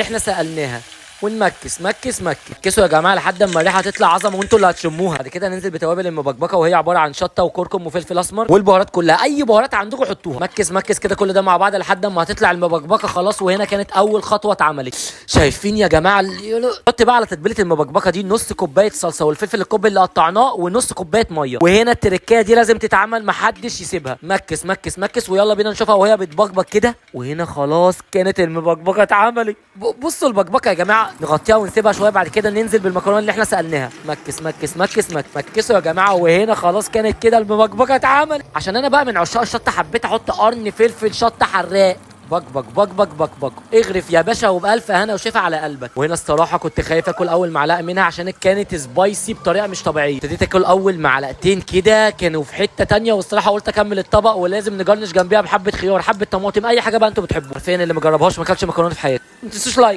احنا سالناها ونمكس مكسوا يا جماعه لحد اما الريحه تطلع عظمه وانتوا اللي هتشموها. بعد كده ننزل بتوابل المبكبكه وهي عباره عن شطه وكركم وفلفل اسمر والبهارات كلها، اي بهارات عندكم حطوها. مكس كده كل ده مع بعض لحد اما هتطلع المبكبكه خلاص. وهنا كانت اول خطوه اتعملت. شايفين يا جماعه حط بقى على تتبيله المبكبكه دي نص كوبايه صلصه والفلفل الكوب اللي قطعناه ونص كوبايه ميه. وهنا التركايه دي لازم تتعمل محدش يسيبها. مكس ويلا بينا نشوفها وهي بتبكبك كده. وهنا خلاص كانت المبكبكه اتعملت. بصوا البكبكه يا جماعه، نغطيها ونسيبها شويه. بعد كده ننزل بالمكرونه اللي احنا سالناها. مكسوا يا جماعه. وهنا خلاص كانت كده المبكبكه اتعملت. عشان انا بقى من عشاق الشطه حبيت احط قرن فلفل شطه حراق. بك اغرف يا باشا وبألف هنا وشفا على قلبك. وهنا الصراحه كنت خايف اكل اول معلقه منها عشان كانت سبايسي بطريقه مش طبيعيه. ابتديت اكل اول معلقتين كده كانوا في حته تانية، والصراحه قلت اكمل الطبق ولازم نجرنش جنبيها بحبه خيار حبه طماطم اي حاجه بقى انتوا بتحبوها. عارفين اللي ما جربهاش ما اكلش مكرونه في حياته. ما تنسوش لايك.